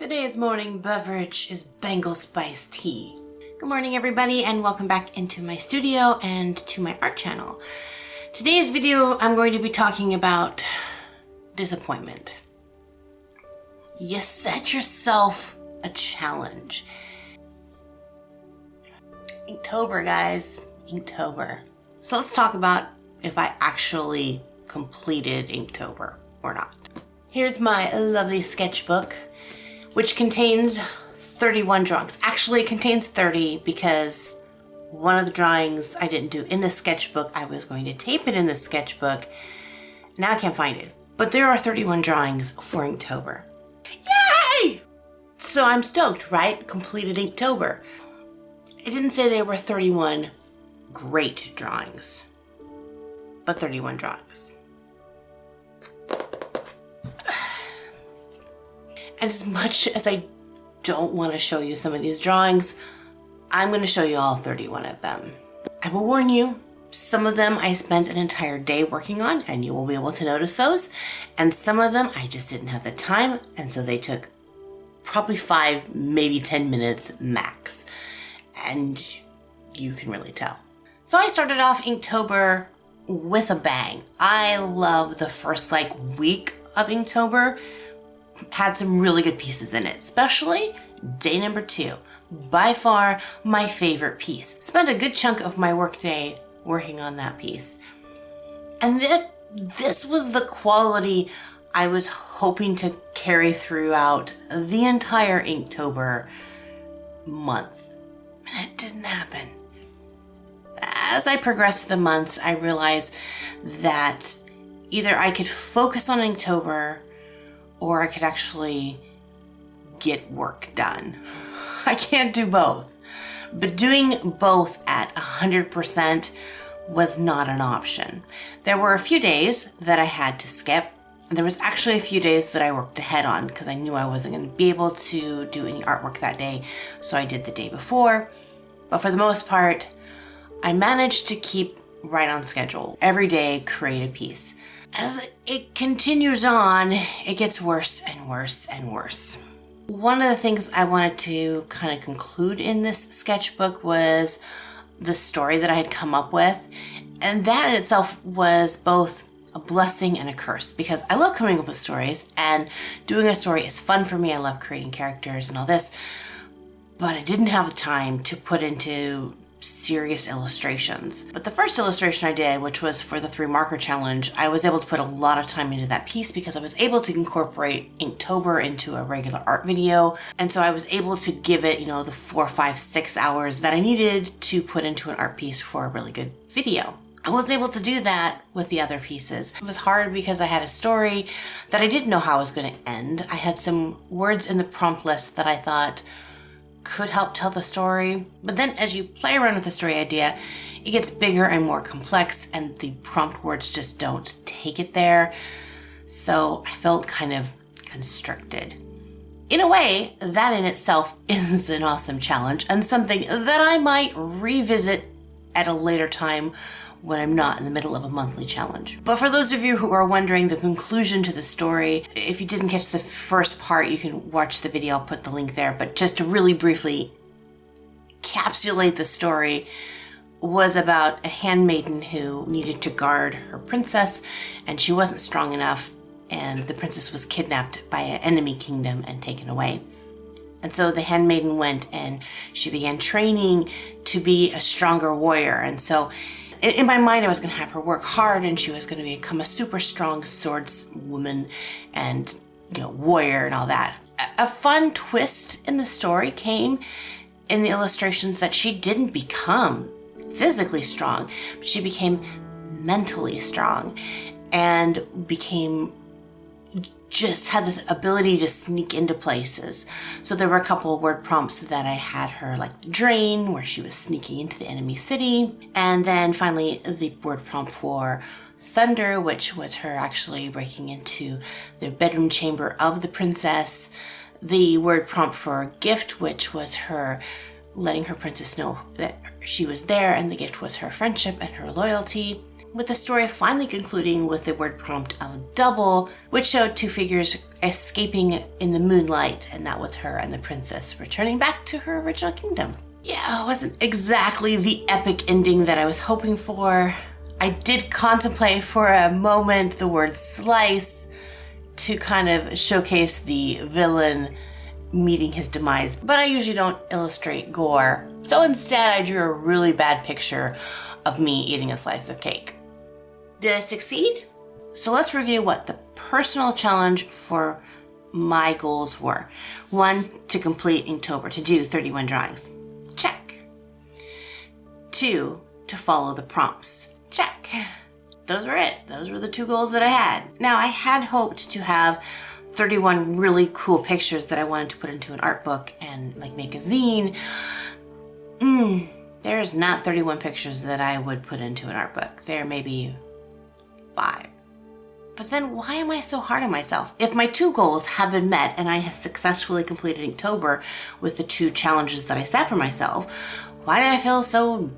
Today's morning beverage is Bengal Spice Tea. Good morning everybody and welcome back into my studio and to my art channel. Today's video I'm going to be talking about disappointment. You set yourself a challenge. Inktober guys, Inktober. So let's talk about if I actually completed Inktober or not. Here's my lovely sketchbook, which contains 31 drawings. Actually, it contains 30 because one of the drawings I didn't do in the sketchbook. I was going to tape it in the sketchbook. Now I can't find it. But there are 31 drawings for Inktober. Yay! So I'm stoked, right? Completed Inktober. I didn't say there were 31 great drawings, but 31 drawings. And as much as I don't want to show you some of these drawings, I'm going to show you all 31 of them. I will warn you, some of them I spent an entire day working on, and you will be able to notice those. And some of them I just didn't have the time, and so they took probably 5, maybe 10 minutes max. And you can really tell. So I started off Inktober with a bang. I love the first week of Inktober. Had some really good pieces in it, especially day number 2. By far my favorite piece. Spent a good chunk of my workday working on that piece. And this was the quality I was hoping to carry throughout the entire Inktober month. And it didn't happen. As I progressed through the months, I realized that either I could focus on Inktober or I could actually get work done. I can't do both. But doing both at 100% was not an option. There were a few days that I had to skip. There was actually a few days that I worked ahead on because I knew I wasn't going to be able to do any artwork that day, so I did the day before. But for the most part, I managed to keep right on schedule. Every day, create a piece. As it continues on, it gets worse and worse and worse. One of the things I wanted to kind of conclude in this sketchbook was the story that I had come up with. And that in itself was both a blessing and a curse because I love coming up with stories and doing a story is fun for me. I love creating characters and all this, but I didn't have the time to put into serious illustrations. But the first illustration I did, which was for the 3 marker challenge, I was able to put a lot of time into that piece because I was able to incorporate Inktober into a regular art video. And so I was able to give it, the 4, 5, 6 hours that I needed to put into an art piece for a really good video. I was able to do that with the other pieces. It was hard because I had a story that I didn't know how it was going to end. I had some words in the prompt list that I thought could help tell the story. But then as you play around with the story idea, it gets bigger and more complex and the prompt words just don't take it there. So I felt kind of constricted. In a way, that in itself is an awesome challenge and something that I might revisit at a later time when I'm not in the middle of a monthly challenge. But for those of you who are wondering the conclusion to the story, if you didn't catch the first part, you can watch the video, I'll put the link there. But just to really briefly encapsulate the story, was about a handmaiden who needed to guard her princess and she wasn't strong enough and the princess was kidnapped by an enemy kingdom and taken away. And so the handmaiden went and she began training to be a stronger warrior. And so in my mind, I was going to have her work hard and she was going to become a super strong swordswoman and, warrior and all that. A fun twist in the story came in the illustrations that she didn't become physically strong, but she became mentally strong and just had this ability to sneak into places. So there were a couple of word prompts that I had her drain, where she was sneaking into the enemy city. And then finally the word prompt for thunder, which was her actually breaking into the bedroom chamber of the princess. The word prompt for gift, which was her letting her princess know that she was there, and the gift was her friendship and her loyalty. with the story finally concluding with the word prompt of double, which showed two figures escaping in the moonlight, and that was her and the princess returning back to her original kingdom. Yeah, it wasn't exactly the epic ending that I was hoping for. I did contemplate for a moment the word slice to kind of showcase the villain meeting his demise, but I usually don't illustrate gore. So instead I drew a really bad picture of me eating a slice of cake. Did I succeed? So let's review what the personal challenge for my goals were. 1, to complete Inktober, to do 31 drawings. Check. 2, to follow the prompts. Check. Those were it. Those were the 2 goals that I had. Now, I had hoped to have 31 really cool pictures that I wanted to put into an art book and like make a zine. There's not 31 pictures that I would put into an art book. There may be 5. But then why am I so hard on myself? If my 2 goals have been met and I have successfully completed Inktober with the 2 challenges that I set for myself, why do I feel so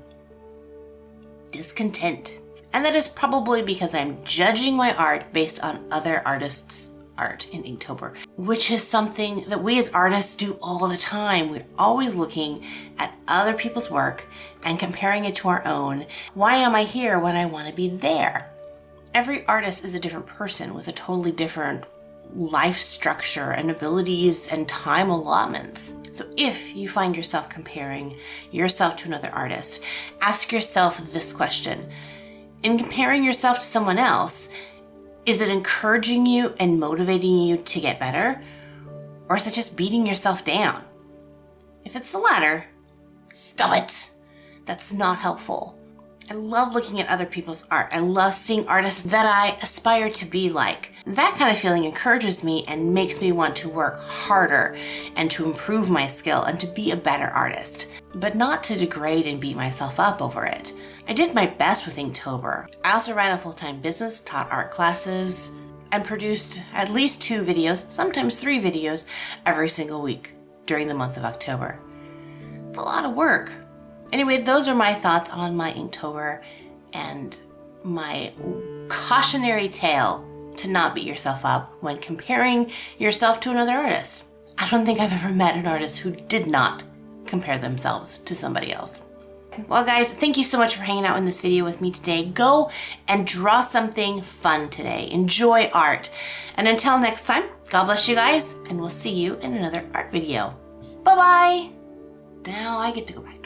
discontent? And that is probably because I'm judging my art based on other artists' art in Inktober, which is something that we as artists do all the time. We're always looking at other people's work and comparing it to our own. Why am I here when I want to be there? Every artist is a different person with a totally different life structure and abilities and time allotments. So if you find yourself comparing yourself to another artist, ask yourself this question. In comparing yourself to someone else, is it encouraging you and motivating you to get better? Or is it just beating yourself down? If it's the latter, stop it. That's not helpful. I love looking at other people's art. I love seeing artists that I aspire to be like. That kind of feeling encourages me and makes me want to work harder and to improve my skill and to be a better artist, but not to degrade and beat myself up over it. I did my best with Inktober. I also ran a full-time business, taught art classes, and produced at least 2 videos, sometimes 3 videos, every single week during the month of October. It's a lot of work. Anyway, those are my thoughts on my Inktober and my cautionary tale to not beat yourself up when comparing yourself to another artist. I don't think I've ever met an artist who did not compare themselves to somebody else. Well guys, thank you so much for hanging out in this video with me today. Go and draw something fun today. Enjoy art. And until next time, God bless you guys, and we'll see you in another art video. Bye-bye. Now I get to go back.